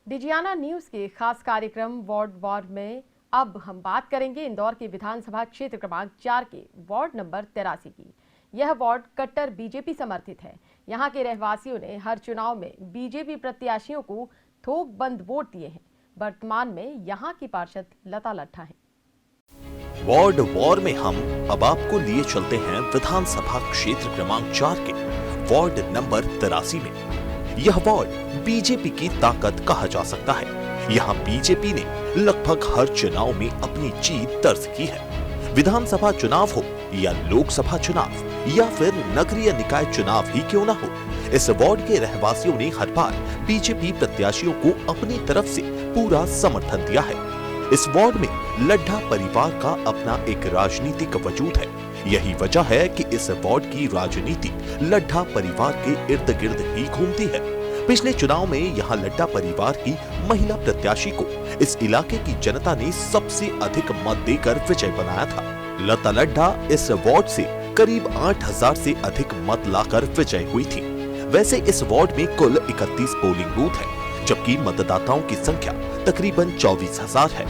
Digiana news के खास कार्यक्रम वार्ड वार में अब हम बात करेंगे इंदौर के विधानसभा क्षेत्र क्रमांक 4 के वार्ड नंबर 83 की। यह वार्ड कट्टर बीजेपी समर्थित है। यहां के रहवासियों ने हर चुनाव में बीजेपी प्रत्याशियों को थोक बंद वोट दिए हैं। वर्तमान में यहां की पार्षद लता लट्ठा है। वार्ड वार में हम अब आपको लिए चलते हैं विधानसभा क्षेत्र क्रमांक 4 के वार्ड नंबर 83 में। यह वार्ड बीजेपी की ताकत कहा जा सकता है। यहाँ बीजेपी ने लगभग हर चुनाव में अपनी जीत दर्ज की है। विधानसभा चुनाव हो या लोकसभा चुनाव या फिर नगरीय निकाय चुनाव ही क्यों न हो, इस वार्ड के रहवासियों ने हर बार बीजेपी प्रत्याशियों को अपनी तरफ से पूरा समर्थन दिया है। इस वार्ड में लड्ढा परिवार का अपना एक राजनीतिक वजूद है। यही वजह है कि इस वार्ड की राजनीति लड्ढा परिवार के इर्द गिर्द ही घूमती है। पिछले चुनाव में यहाँ लड्ढा परिवार की महिला प्रत्याशी को इस इलाके की जनता ने सबसे अधिक मत देकर विजय बनाया था। लता लड्ढा इस वार्ड से करीब 8000 से अधिक मत लाकर विजय हुई थी। वैसे इस वार्ड में कुल 31 पोलिंग बूथ है, जबकि मतदाताओं की संख्या तकरीबन 24,000 है।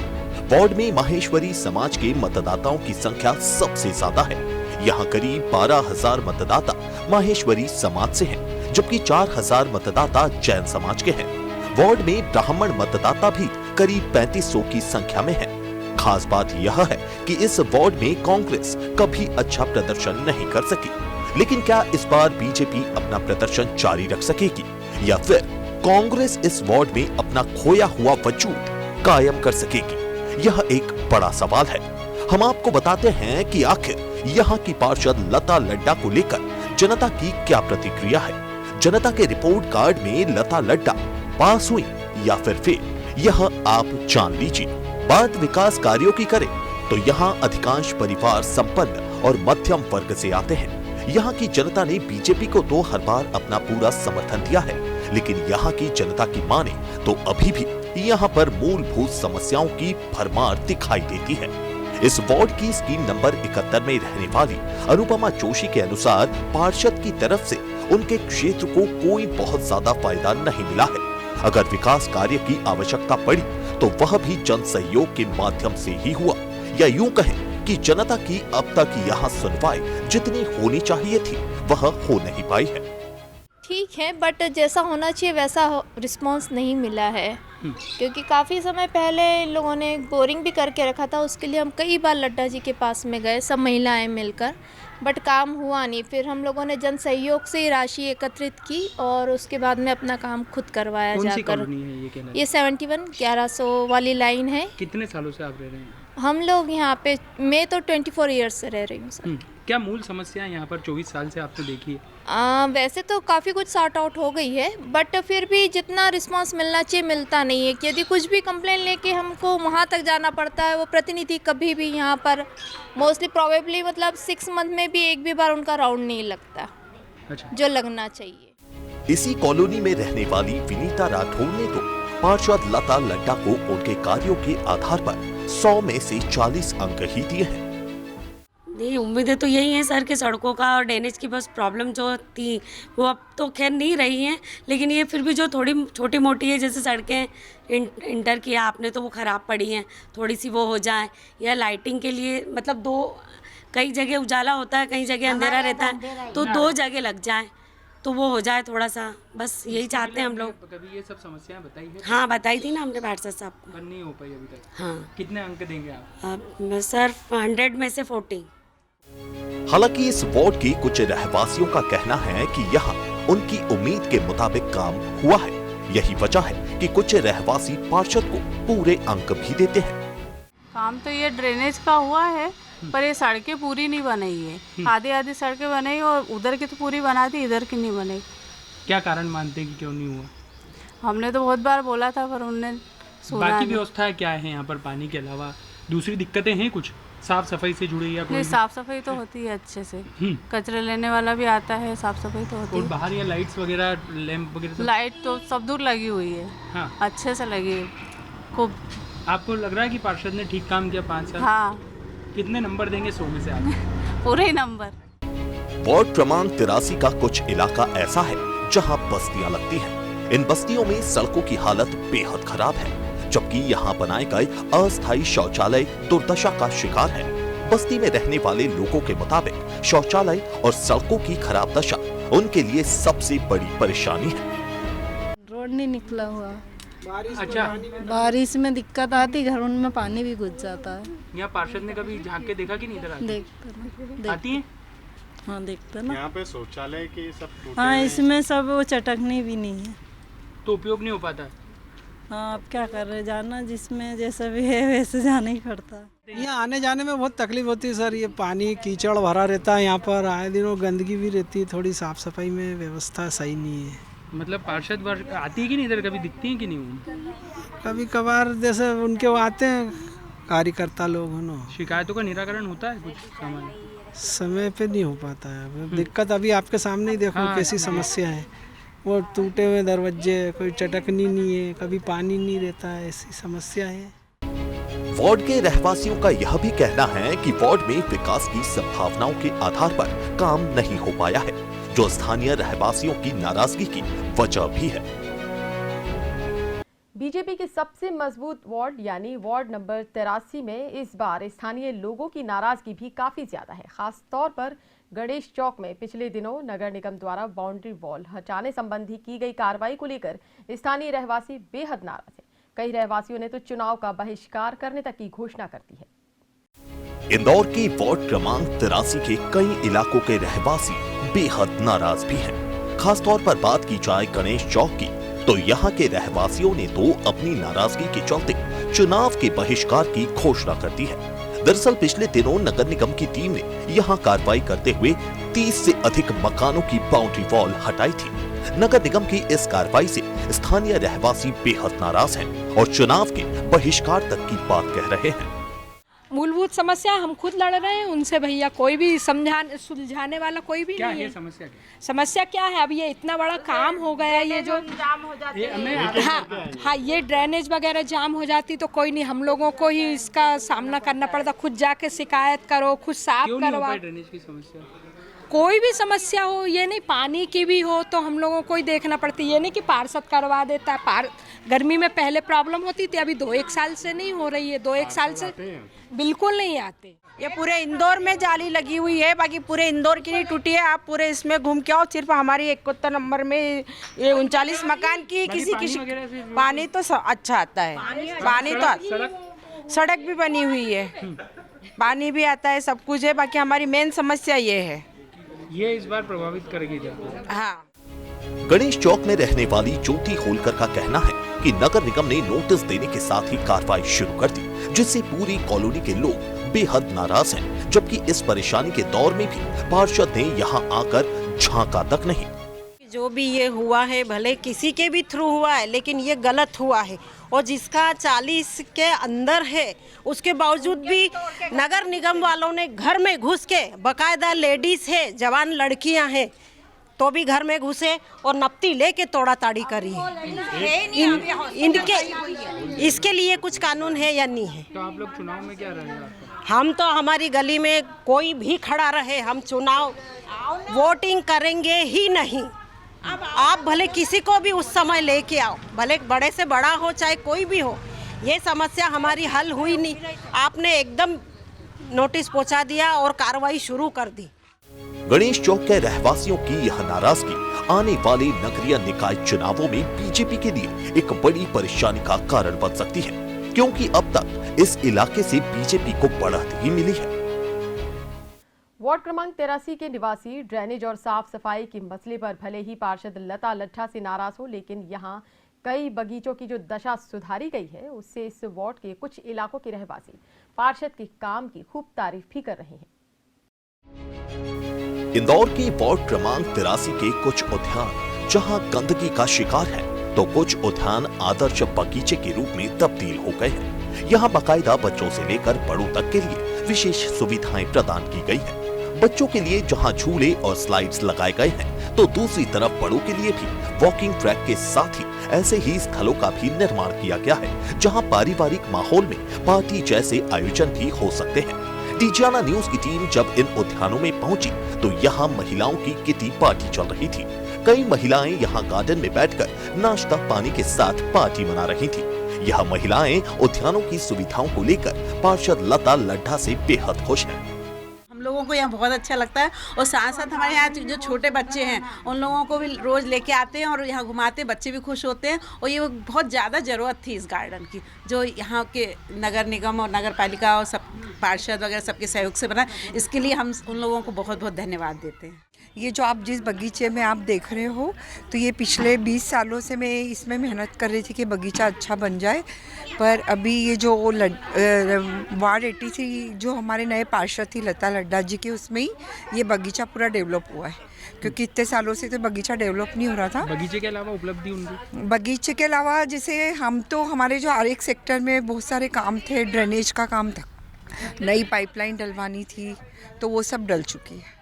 वार्ड में माहेश्वरी समाज के मतदाताओं की संख्या सबसे ज्यादा है। यहाँ करीब 12,000 मतदाता माहेश्वरी समाज से हैं, जबकि 4,000 मतदाता जैन समाज के हैं। वार्ड में ब्राह्मण मतदाता भी करीब 3500 की संख्या में है। खास बात यह है कि इस वार्ड में कांग्रेस कभी अच्छा प्रदर्शन नहीं कर सकी, लेकिन क्या इस बार बीजेपी अपना प्रदर्शन जारी रख सकेगी या फिर कांग्रेस इस वार्ड में अपना खोया हुआ वजूद कायम कर सकेगी? यह एक बड़ा सवाल है। हम आपको बताते हैं कि आखिर यहाँ की पार्षद लता लड्ढा को लेकर जनता की क्या प्रतिक्रिया है। जनता के रिपोर्ट कार्ड में लता लड्ढा पास हुई या फिर फेल, यह आप जान लीजिए। बात विकास कार्यों की करें तो यहाँ अधिकांश परिवार संपन्न और मध्यम वर्ग से आते हैं। यहाँ की जनता ने बीजेपी को तो हर बार अपना पूरा समर्थन दिया है, लेकिन यहाँ की जनता की माने तो अभी भी यहाँ पर मूलभूत समस्याओं की भरमार दिखाई देती है। इस वार्ड की स्कीम नंबर 71 में रहने वाली अनुपमा जोशी के अनुसार पार्षद की तरफ से उनके क्षेत्र को कोई बहुत ज्यादा फायदा नहीं मिला है। अगर विकास कार्य की आवश्यकता पड़ी तो वह भी जन सहयोग के माध्यम से ही हुआ, या यूं कहें कि जनता की अब तक यहाँ सुनवाई जितनी होनी चाहिए थी वह हो नहीं पाई है। ठीक है, बट जैसा होना चाहिए वैसा रिस्पांस नहीं मिला है, क्योंकि काफ़ी समय पहले इन लोगों ने बोरिंग भी करके रखा था। उसके लिए हम कई बार लड्ढा जी के पास में गए, सब महिलाएं मिलकर, बट काम हुआ नहीं। फिर हम लोगों ने जन सहयोग से राशि एकत्रित की और उसके बाद में अपना काम खुद करवाया जाकर। कौन सी कॉलोनी है ये कहना? ये 71 1100 वाली लाइन है। कितने सालों से आप रह रहे हैं? हम लोग यहाँ पे, मैं तो 24 ईयर्स से रह रही हूँ सर। क्या मूल समस्या यहाँ पर 24 साल से आपने देखी है? वैसे तो काफ़ी कुछ सॉर्ट आउट हो गई है, बट फिर भी जितना रिस्पांस मिलना चाहिए मिलता नहीं है। कि यदि कुछ भी कंप्लेन लेके हमको वहाँ तक जाना पड़ता है, वो प्रतिनिधि कभी भी यहाँ पर मोस्टली प्रोबेबली मतलब 6 मंथ में भी एक भी बार उनका राउंड नहीं लगता। अच्छा। जो लगना चाहिए। इसी कॉलोनी में रहने वाली विनीता राठौर ने तो पार्षद लता लड्ढा को उनके कार्यों के आधार पर 100 में से 40 अंक ही दिए हैं। नहीं, उम्मीदें तो यही हैं सर कि सड़कों का और ड्रेनेज की बस प्रॉब्लम जो थी वो अब तो खैर नहीं रही हैं, लेकिन ये फिर भी जो थोड़ी छोटी मोटी है, जैसे सड़कें इंटर किया आपने तो वो ख़राब पड़ी हैं, थोड़ी सी वो हो जाए, या लाइटिंग के लिए मतलब कई जगह उजाला होता है, कई जगह अंधेरा रहता है, तो 2 जगह लग जाए तो वो हो जाए थोड़ा सा, बस यही चाहते हैं हम लोग। कभी ये सब समस्याएं बताई है? हाँ, बताई थी ना हमने पार्षद साहब को। पर नहीं हो पाई अभी तक। हाँ। कितने अंक देंगे आप? सर 100 में से 40। हालांकि इस वार्ड के कुछ रहवासियों का कहना है कि यहाँ उनकी उम्मीद के मुताबिक काम हुआ है। यही वजह है कि कुछ रहवासी पार्षद को पूरे अंक भी देते हैं। काम तो ये ड्रेनेज का हुआ है, पर ये सड़कें पूरी नहीं बनाई है। आधी सड़कें बनाई और उधर की तो पूरी बना दी, इधर की नहीं बनाई। क्या कारण मानते हैं कि क्यों नहीं हुआ? हमने तो बहुत बार बोला था, पर उन्होंने सुना बाकी नहीं। व्यवस्था क्या है यहाँ पर? पानी के अलावा दूसरी दिक्कतें हैं कुछ? साफ सफाई से जुड़ी या कोई? नहीं, साफ सफाई तो होती है अच्छे से। कचरा लेने वाला भी आता है, साफ सफाई तो होती और है। बाहर या लाइट्स वगैरह, लैंप वगैरह? लाइट तो सब दूर लगी हुई है। हाँ। अच्छे से लगी है खूब। आपको लग रहा है कि पार्षद ने ठीक काम किया 5 साल? हाँ। कितने नंबर देंगे 100 में से आप? पूरे नंबर। वार्ड क्रमांक 83 का कुछ इलाका ऐसा है जहां बस्तियां लगती हैं। इन बस्तियों में सड़कों की हालत बेहद खराब है, जबकि यहाँ बनाए गए अस्थायी शौचालय दुर्दशा का शिकार है। बस्ती में रहने वाले लोगों के मुताबिक शौचालय और सड़कों की खराब दशा उनके लिए सबसे बड़ी परेशानी है। रोड नहीं निकला हुआ, अच्छा, बारिश में दिक्कत आती, घरों में पानी भी घुस जाता है। यहाँ पार्षद ने कभी झांक के देखा कि नहीं इधर देखते आती है? हाँ देखते ना। यहाँ पे शौचालय की सब टूटे हाँ हुए इसमें सब वो चटकनी भी नहीं है। तो उपयोग नहीं हो पाता। हाँ अब क्या कर रहे, जाना जिसमें जैसा भी है वैसे जाना ही पड़ता है। यहाँ आने जाने में बहुत तकलीफ होती है सर। ये पानी कीचड़ भरा रहता है, यहाँ पर आए दिनों गंदगी भी रहती है, थोड़ी साफ सफाई में व्यवस्था सही नहीं है। मतलब पार्षद आती है कि नहीं इधर, कभी दिखती है कि नहीं? कभी कभार जैसे उनके वो आते हैं कार्यकर्ता लोग हैं ना, शिकायतों का निराकरण होता है कुछ सामान्य? समय पे नहीं हो पाता है। दिक्कत अभी आपके सामने ही देखो कैसी समस्या है। वो टूटे हुए दरवाजे, कोई चटकनी नहीं है, कभी पानी नहीं रहता है, ऐसी समस्या है। वार्ड के रहवासियों का यह भी कहना है कि वार्ड में विकास की संभावनाओं के आधार पर काम नहीं हो पाया है, जो स्थानीय रहवासियों की नाराजगी की वजह भी है। बीजेपी के सबसे मजबूत वार्ड यानी वार्ड नंबर 83 में इस बार स्थानीय लोगों की नाराजगी भी काफी ज्यादा है। खास तौर पर गणेश चौक में पिछले दिनों नगर निगम द्वारा बाउंड्री वॉल हटाने संबंधी की गई कार्रवाई को लेकर स्थानीय रहवासी बेहद नाराज हैं। कई रहवासियों ने तो चुनाव का बहिष्कार करने तक की घोषणा कर दी है। इंदौर के वार्ड क्रमांक 83 के कई इलाकों के रहवासी बेहद नाराज भी हैं। खासतौर पर बात की जाए गणेश चौक की, तो यहाँ के रहवासियों ने तो अपनी नाराजगी के चलते चुनाव के बहिष्कार की घोषणा कर दी है। दरअसल पिछले दिनों नगर निगम की टीम ने यहाँ कार्रवाई करते हुए 30 से अधिक मकानों की बाउंड्री वॉल हटाई थी। नगर निगम की इस कार्रवाई से स्थानीय रहवासी बेहद नाराज हैं और चुनाव के बहिष्कार तक की बात कह रहे हैं। मूलभूत समस्या हम खुद लड़ रहे हैं उनसे भैया, कोई भी सुलझाने वाला कोई भी क्या नहीं है? है। समस्या क्या? समस्या क्या है, अब ये इतना बड़ा काम हो गया, ये जो हाँ ये ड्रेनेज वगैरह जाम हो जाती तो कोई नहीं, हम लोगों को ही इसका सामना करना पड़ता। खुद जाके शिकायत करो, खुद साफ क्यों नहीं हो करवा। पाई ड्रेनेज की समस्या? कोई भी समस्या हो, ये नहीं पानी की भी हो तो हम लोगों को ही देखना पड़ती। ये नहीं कि पार्षद करवा देता है। गर्मी में पहले प्रॉब्लम होती थी, अभी 2-1 साल से नहीं हो रही है। 2-1 साल से बिल्कुल नहीं आते। ये पूरे इंदौर में जाली लगी हुई है, बाकी पूरे इंदौर की नहीं टूटी है। आप पूरे इसमें घूम के आओ, सिर्फ हमारी 71 नंबर में ये 39 मकान की किसी पानी तो अच्छा आता है। पानी तो सड़क भी बनी हुई है, पानी भी आता है, सब कुछ है। बाकी हमारी मेन समस्या ये है, ये इस बार प्रभावित करेगी इधर। हाँ। गणेश चौक में रहने वाली ज्योति होलकर का कहना है कि नगर निगम ने नोटिस देने के साथ ही कार्रवाई शुरू कर दी, जिससे पूरी कॉलोनी के लोग बेहद नाराज हैं। जबकि इस परेशानी के दौर में भी पार्षद ने यहां आकर झांका तक नहीं। जो भी ये हुआ है, भले किसी के भी थ्रू हुआ है, लेकिन ये गलत हुआ है। और जिसका 40 के अंदर है, उसके बावजूद भी नगर निगम वालों ने घर में घुस के, बकायदा लेडीज है, जवान लड़कियां हैं, तो भी घर में घुसे और नपती लेके तोड़ा ताड़ी करी है। इनके इसके लिए कुछ कानून है या नहीं है? तो आप लोग चुनाव में क्या रहेगा? हम तो हमारी गली में कोई भी खड़ा रहे, हम चुनाव वोटिंग करेंगे ही नहीं। आप भले किसी को भी उस समय लेके आओ, भले बड़े से बड़ा हो चाहे कोई भी हो, ये समस्या हमारी हल हुई नहीं। आपने एकदम नोटिस पहुंचा दिया और कार्रवाई शुरू कर दी। गणेश चौक के रहवासियों की यह नाराजगी आने वाले नगरीय निकाय चुनावों में बीजेपी के लिए एक बड़ी परेशानी का कारण बन सकती है, क्योंकि अब तक इस इलाके से बीजेपी को बढ़त ही मिली है। वार्ड क्रमांक 83 के निवासी ड्रेनेज और साफ सफाई के मसले पर भले ही पार्षद लता लट्ठा से नाराज हो, लेकिन यहां कई बगीचों की जो दशा सुधारी गई है, उससे इस वार्ड के कुछ इलाकों के रहवासी पार्षद के काम की खूब तारीफ भी कर रहे हैं। इंदौर के वार्ड क्रमांक 83 के कुछ उद्यान जहां गंदगी का शिकार है, तो कुछ उद्यान आदर्श बगीचे के रूप में तब्दील हो गए हैं। यहाँ बाकायदा बच्चों से लेकर बड़ों तक के लिए विशेष सुविधाएं प्रदान की गई है। बच्चों के लिए जहां झूले और स्लाइड्स लगाए गए हैं, तो दूसरी तरफ बड़ों के लिए भी वॉकिंग ट्रैक के साथ ही ऐसे ही स्थलों का भी निर्माण किया गया है, जहां पारिवारिक माहौल में पार्टी जैसे आयोजन भी हो सकते हैं। टीजियाना न्यूज की टीम जब इन उद्यानों में पहुंची, तो यहाँ महिलाओं की किटी पार्टी चल रही थी। कई महिलाएं यहाँ गार्डन में बैठकर नाश्ता पानी के साथ पार्टी मना रही थी। यह महिलाएं उद्यानों की सुविधाओं को लेकर पार्षद लता लड्ढा से बेहद खुश हैं। लोगों को यहाँ बहुत अच्छा लगता है और साथ साथ हमारे यहाँ जो छोटे बच्चे हैं उन लोगों को भी रोज़ लेके आते हैं और यहाँ घुमाते हैं, बच्चे भी खुश होते हैं। और ये बहुत ज़्यादा ज़रूरत थी इस गार्डन की, जो यहाँ के नगर निगम और नगर पालिका और सब पार्षद वगैरह सबके सहयोग से बना। इसके लिए हम उन लोगों को बहुत बहुत धन्यवाद देते हैं। ये जो आप जिस बगीचे में आप देख रहे हो, तो ये पिछले 20 सालों से मैं इसमें मेहनत कर रही थी कि बगीचा अच्छा बन जाए। पर अभी ये जो वार्ड 83 जो हमारे नए पार्षद थी लता लड्ढा जी के, उसमें ही ये बगीचा पूरा डेवलप हुआ है, क्योंकि इतने सालों से तो बगीचा डेवलप नहीं हो रहा था। बगीचे के अलावा उपलब्धि उनकी, बगीचे के अलावा जैसे हम तो हमारे जो हर एक सेक्टर में बहुत सारे काम थे, ड्रेनेज का काम था, नई पाइपलाइन डलवानी थी, तो वो सब डल चुकी है।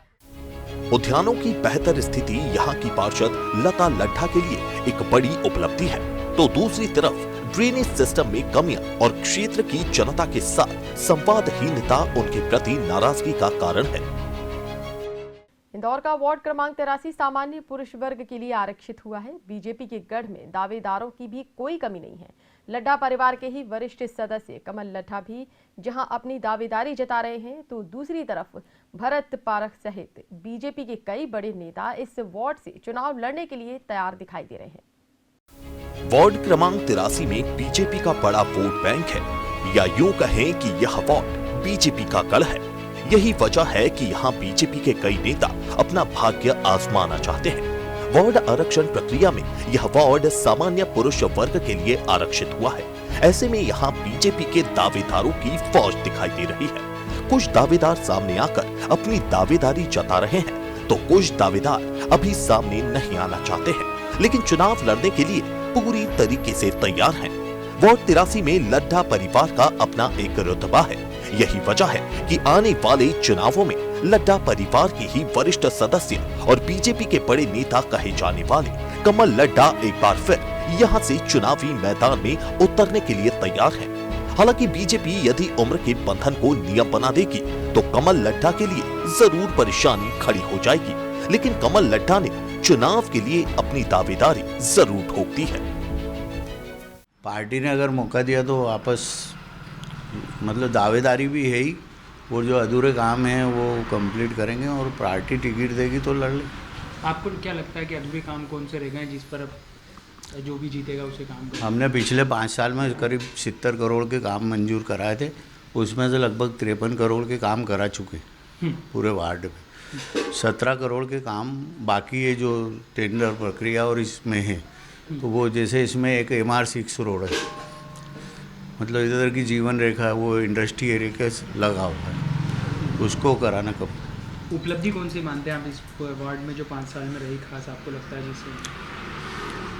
उद्यानों की बेहतर स्थिति यहाँ की पार्षद लता लड्ढा के लिए एक बड़ी उपलब्धि है, तो दूसरी तरफ ड्रेनेज सिस्टम में कमियां और क्षेत्र की जनता के साथ संवादहीनता उनके प्रति नाराजगी का कारण है। इंदौर का वार्ड क्रमांक 83 सामान्य पुरुष वर्ग के लिए आरक्षित हुआ है। बीजेपी के गढ़ में दावेदारों की भी कोई कमी नहीं है। लड्ढा परिवार के ही वरिष्ठ सदस्य कमल लड्ढा भी जहां अपनी दावेदारी जता रहे हैं, तो दूसरी तरफ भरत पारख सहित बीजेपी के कई बड़े नेता इस वार्ड से चुनाव लड़ने के लिए तैयार दिखाई दे रहे हैं। वार्ड क्रमांक 83 में बीजेपी का बड़ा वोट बैंक है, या यूं कहें कि यह वार्ड बीजेपी का गढ़ है। यही वजह है कि यहाँ बीजेपी के कई नेता अपना भाग्य आजमाना चाहते हैं। वार्ड आरक्षण प्रक्रिया में यह वार्ड सामान्य पुरुष वर्ग के लिए आरक्षित हुआ है। ऐसे में यहाँ बीजेपी के दावेदारों की फौज दिखाई दे रही है। कुछ दावेदार सामने आकर अपनी दावेदारी जता रहे हैं, तो कुछ दावेदार अभी सामने नहीं आना चाहते हैं, लेकिन चुनाव लड़ने के लिए पूरी तरीके से तैयार हैं। वार्ड 83 में लड्ढा परिवार का अपना एक रुतबा है। यही वजह है कि आने वाले चुनावों में लड्ढा परिवार के ही वरिष्ठ सदस्य और बीजेपी के बड़े नेता कहे जाने वाले कमल लड्ढा एक बार फिर यहां से चुनावी मैदान में उतरने के लिए तैयार है। हालांकि बीजेपी यदि उम्र के बंधन को नियम बना देगी तो कमल लड्ढा के लिए जरूर परेशानी खड़ी हो जाएगी, लेकिन कमल लड्ढा ने चुनाव के लिए अपनी दावेदारी जरूर ठोक दी है। पार्टी ने अगर मौका दिया तो वापस मतलब दावेदारी भी है ही, वो जो अधूरे काम हैं वो कंप्लीट करेंगे और पार्टी टिकट देगी तो लड़ ले। आपको क्या लगता है कि अधूरे काम कौन से रह गए जिस पर अब जो भी जीतेगा उसे काम करें? हमने पिछले 5 साल में करीब 70 करोड़ के काम मंजूर कराए थे, उसमें से लगभग 53 करोड़ के काम करा चुके पूरे वार्ड में। 17 करोड़ के काम बाकी है जो टेंडर प्रक्रिया और इसमें है, तो वो जैसे इसमें एक MR6 रोड है, मतलब इधर की जीवन रेखा वो इंडस्ट्री एरिया के लगा हुआ है, उसको कराना कब। उपलब्धि कौन सी मानते हैं आप इस वार्ड में जो 5 साल में रही, खास आपको लगता है जिससे?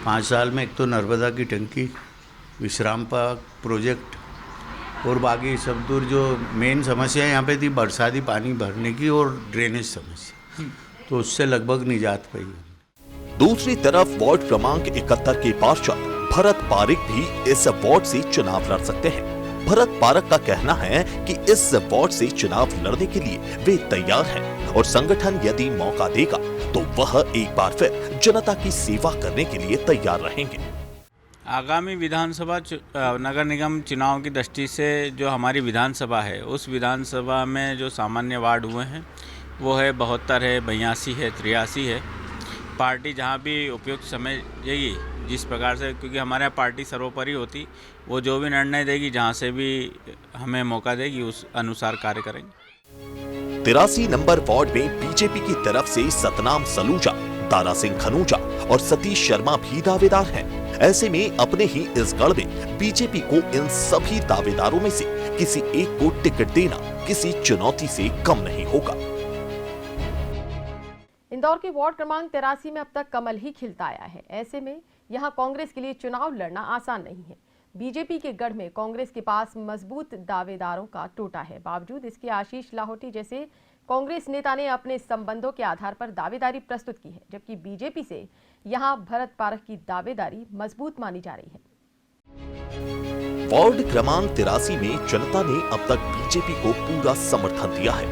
5 साल में एक तो नर्मदा की टंकी, विश्राम पार्क प्रोजेक्ट और बाकी सब दूर जो मेन समस्या यहाँ पे थी बरसाती पानी भरने की और ड्रेनेज समस्या, तो उससे लगभग निजात पाई। दूसरी तरफ वार्ड क्रमांक 71 के पार्षद भरत पारख भी इस वार्ड से चुनाव लड़ सकते हैं। भरत पारख का कहना है कि इस वार्ड से चुनाव लड़ने के लिए वे तैयार हैं और संगठन यदि मौका देगा तो वह एक बार फिर जनता की सेवा करने के लिए तैयार रहेंगे। आगामी विधानसभा नगर निगम चुनाव की दृष्टि से जो हमारी विधानसभा है, उस विधानसभा में जो सामान्य वार्ड हुए हैं वो है 72 है, 82 है, 83 है। पार्टी जहाँ भी उपयुक्त समय देगी जिस प्रकार से, क्योंकि हमारे यहाँ पार्टी सर्वोपरि होती, वो जो भी निर्णय देगी जहाँ से भी हमें मौका देगी उस अनुसार कार्य करेंगे। 83 नंबर वार्ड में बीजेपी की तरफ से सतनाम सलूजा, दारा सिंह खनूजा और सतीश शर्मा भी दावेदार हैं। ऐसे में अपने ही इस गढ़ में बीजेपी को इन सभी दावेदारों में से किसी एक को टिकट देना किसी चुनौती से कम नहीं होगा। इंदौर के वार्ड क्रमांक 83 में अब तक कमल ही खिलता आया है। ऐसे में यहां कांग्रेस के लिए चुनाव लड़ना आसान नहीं है। बीजेपी के गढ़ में कांग्रेस के पास मजबूत दावेदारों का टोटा है। बावजूद इसके आशीष लाहौटी जैसे कांग्रेस नेता ने अपने संबंधों के आधार पर दावेदारी प्रस्तुत की है, जबकि बीजेपी से यहां भरत पारख की दावेदारी मजबूत मानी जा रही है। वार्ड क्रमांक 83 में जनता ने अब तक बीजेपी को पूरा समर्थन दिया है।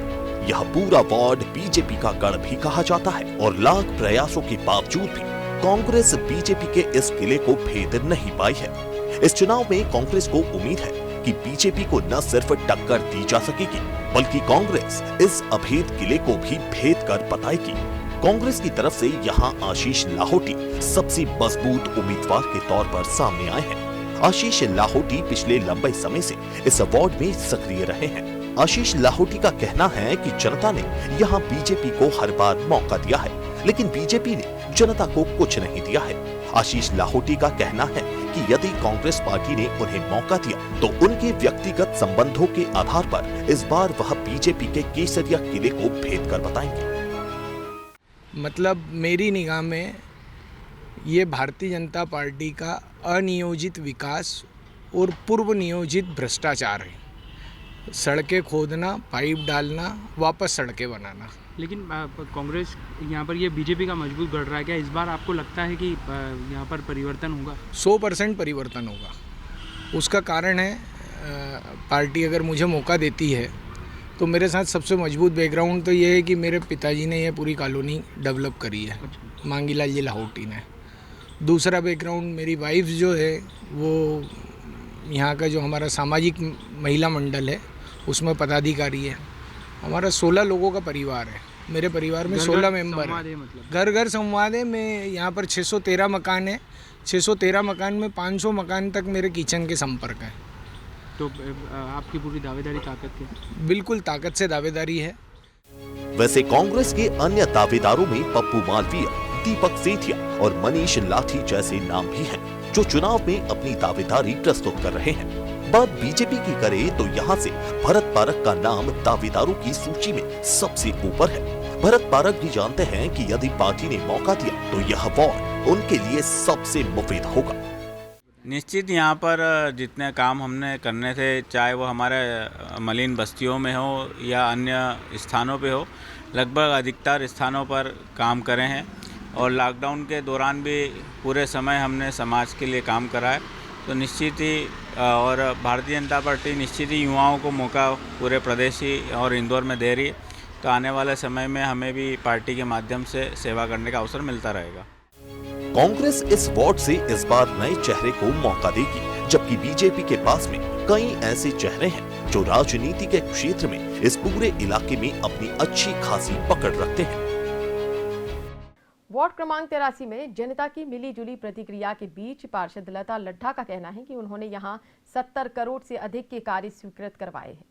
यह पूरा वार्ड बीजेपी का गढ़ भी कहा जाता है और लाख प्रयासों के बावजूद भी कांग्रेस बीजेपी के इस किले को भेद नहीं पाई है। इस चुनाव में कांग्रेस को उम्मीद है कि बीजेपी को न सिर्फ टक्कर दी जा सकेगी बल्कि कांग्रेस इस अभेद किले को भी भेद कर बताएगी। कांग्रेस की तरफ से यहां आशीष लाहोटी सबसे मजबूत उम्मीदवार के तौर पर सामने आए हैं। आशीष लाहोटी पिछले लंबे समय से इस वार्ड में सक्रिय रहे हैं। आशीष लाहोटी का कहना है कि जनता ने यहां बीजेपी को हर बार मौका दिया है, लेकिन बीजेपी ने जनता को कुछ नहीं दिया है। आशीष लाहोटी का कहना है कि यदि कांग्रेस पार्टी ने उन्हें मौका दिया तो उनके व्यक्तिगत संबंधों के आधार पर इस बार वह बीजेपी के केसरिया किले को भेद कर बताएंगे। मतलब मेरी निगाह में ये भारतीय जनता पार्टी का अनियोजित विकास और पूर्व नियोजित भ्रष्टाचार है। सड़कें खोदना, पाइप डालना, वापस सड़कें बनाना। लेकिन कांग्रेस यहाँ पर ये बीजेपी का मजबूत गढ़ रहा है। क्या इस बार आपको लगता है कि यहाँ पर परिवर्तन होगा? 100% परिवर्तन होगा। उसका कारण है पार्टी अगर मुझे मौका देती है तो मेरे साथ सबसे मजबूत बैकग्राउंड तो ये है कि मेरे पिताजी ने ये पूरी कॉलोनी डेवलप करी है, मांगीलाल जी लाहोटी ने। दूसरा बैकग्राउंड मेरी वाइफ जो है वो यहाँ का जो हमारा सामाजिक महिला मंडल है उसमें पदाधिकारी है। हमारा 16 लोगों का परिवार है। मेरे परिवार में 16 मेंबर है। घर घर संवाद है। मैं यहाँ पर 613 मकान है। 613 मकान में 500 मकान तक मेरे किचन के संपर्क है। तो आपकी पूरी दावेदारी ताकत है? बिल्कुल ताकत से दावेदारी है। वैसे कांग्रेस के अन्य दावेदारों में पप्पू मालवीय, दीपक सेठिया और मनीष लाठी जैसे नाम भी हैं, जो चुनाव में अपनी दावेदारी प्रस्तुत कर रहे हैं। बात बीजेपी की करे तो यहाँ से भरत पारक का नाम दावेदारों की सूची में सबसे ऊपर है। भरत पारक भी जानते हैं कि यदि पार्टी ने मौका दिया तो यह वार्ड उनके लिए सबसे मुफीद होगा। निश्चित यहाँ पर जितने काम हमने करने थे, चाहे वो हमारे मलिन बस्तियों में हो या अन्य स्थानों पे हो, लगभग अधिकतर स्थानों पर काम करे हैं। और लॉकडाउन के दौरान भी पूरे समय हमने समाज के लिए काम करा है। तो निश्चित ही और भारतीय जनता पार्टी निश्चित ही युवाओं को मौका पूरे प्रदेश ही और इंदौर में दे रही है। तो आने वाले समय में हमें भी पार्टी के माध्यम से सेवा करने का अवसर मिलता रहेगा। कांग्रेस इस वार्ड से इस बार नए चेहरे को मौका देगी, जबकि बीजेपी के पास में कई ऐसे चेहरे हैं जो राजनीति के क्षेत्र में इस पूरे इलाके में अपनी अच्छी खासी पकड़ रखते हैं। वार्ड क्रमांक 83 में जनता की मिली जुली प्रतिक्रिया के बीच पार्षद लता लड्ढा का कहना है कि उन्होंने यहां 70 करोड़ से अधिक के कार्य स्वीकृत करवाए हैं,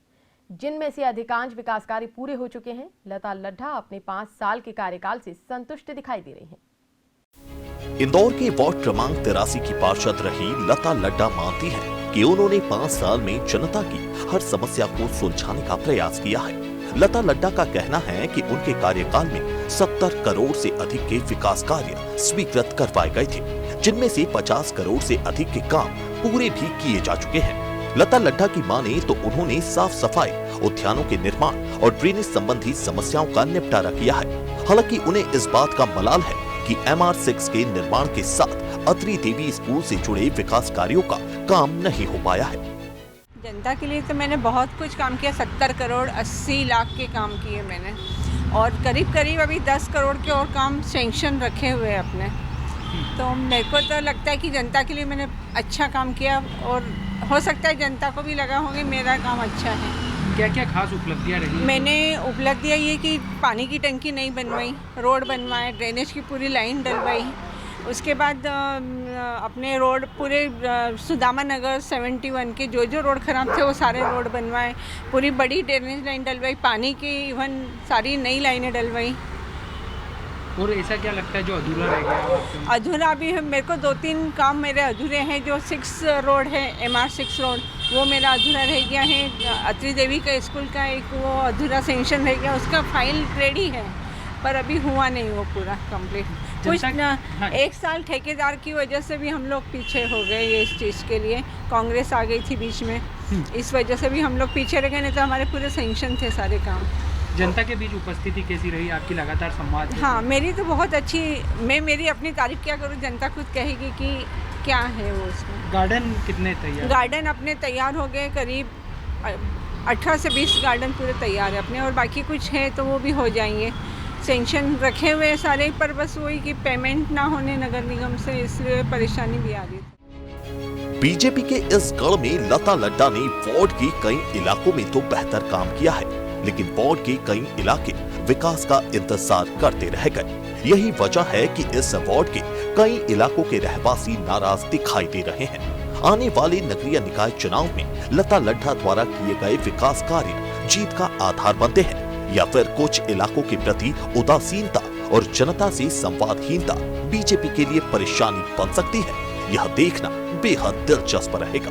जिनमें से अधिकांश विकास कार्य पूरे हो चुके हैं। लता लड्ढा अपने 5 साल के कार्यकाल से संतुष्ट दिखाई दे रही हैं। इंदौर के वार्ड क्रमांक 83 की पार्षद रही लता लड्ढा मानती हैं कि उन्होंने 5 साल में जनता की हर समस्या को सुलझाने का प्रयास किया है। लता लड्ढा का कहना है कि उनके कार्यकाल में 70 करोड़ से अधिक के विकास कार्य स्वीकृत करवाए गए थे, जिनमें से 50 करोड़ से अधिक के काम पूरे भी किए जा चुके हैं। लता लड्ढा की माने तो उन्होंने साफ सफाई, उद्यानों के निर्माण और ड्रेनेज संबंधी समस्याओं का निपटारा किया है। हालांकि उन्हें इस बात का मलाल है कि MR6 के निर्माण के साथ अत्री देवी स्कूल से जुड़े विकास कार्यों का काम नहीं हो पाया है। जनता के लिए तो मैंने बहुत कुछ काम किया। 70 करोड़ 80 लाख के काम किए मैंने, और करीब करीब अभी 10 करोड़ के और काम सेंक्शन रखे हुए हैं अपने। तो मेरे को तो लगता है कि जनता के लिए मैंने अच्छा काम किया, और हो सकता है जनता को भी लगा होगा मेरा काम अच्छा है। क्या क्या खास उपलब्धियाँ रही? मैंने उपलब्धियाँ ये कि पानी की टंकी नहीं बनवाई, रोड बनवाए, ड्रेनेज की पूरी लाइन डलवाई। उसके बाद अपने रोड पूरे सुदामा नगर 71 के जो रोड ख़राब थे वो सारे रोड बनवाए, पूरी बड़ी ड्रेनेज लाइन डलवाई, पानी की इवन सारी नई लाइनें डलवाई। और ऐसा क्या लगता है जो अधूरा रह गया? अधूरा भी है मेरे को, 2-3 काम मेरे अधूरे हैं। जो 6 रोड है, MR6 रोड, वो मेरा अधूरा रह गया है। अत्री देवी का स्कूल का एक वो अधूरा सेंक्शन रह गया, उसका फाइल रेडी है पर अभी हुआ नहीं वो पूरा कंप्लीट। कुछ ना 1 साल ठेकेदार की वजह से भी हम लोग पीछे हो गए। ये इस चीज़ के लिए कांग्रेस आ गई थी बीच में, इस वजह से भी हम लोग पीछे रह गए, नहीं तो हमारे पूरे सेंक्शन थे सारे काम। जनता के बीच उपस्थिति कैसी रही आपकी? लगातार संवाद? हाँ, मेरी तो बहुत अच्छी। मैं मेरी अपनी तारीफ क्या करूँ, जनता खुद कहेगी कि क्या है वो उसमें। गार्डन कितने तैयार? गार्डन अपने तैयार हो गए, करीब 18 से 20 गार्डन पूरे तैयार है अपने, और बाकी कुछ है तो वो भी हो जाएंगे। सेंक्शन रखे हुए सारे, पर बस वही कि पेमेंट ना होने नगर निगम से, इसलिए परेशानी भी आ रही है। बीजेपी के इस गढ़ में लता लड्डा ने वार्ड के कई इलाकों में तो बेहतर काम किया है, लेकिन वार्ड के कई इलाके विकास का इंतजार करते रह गए। यही वजह है कि इस वार्ड के कई इलाकों के रहवासी नाराज दिखाई दे रहे हैं। आने वाले नगरीय निकाय चुनाव में लता लड्डा द्वारा किए गए विकास कार्य जीत का आधार बनते हैं, या फिर कुछ इलाकों के प्रति उदासीनता और जनता से संवादहीनता बीजेपी के लिए परेशानी बन सकती है। यह देखना बेहद दिलचस्प रहेगा।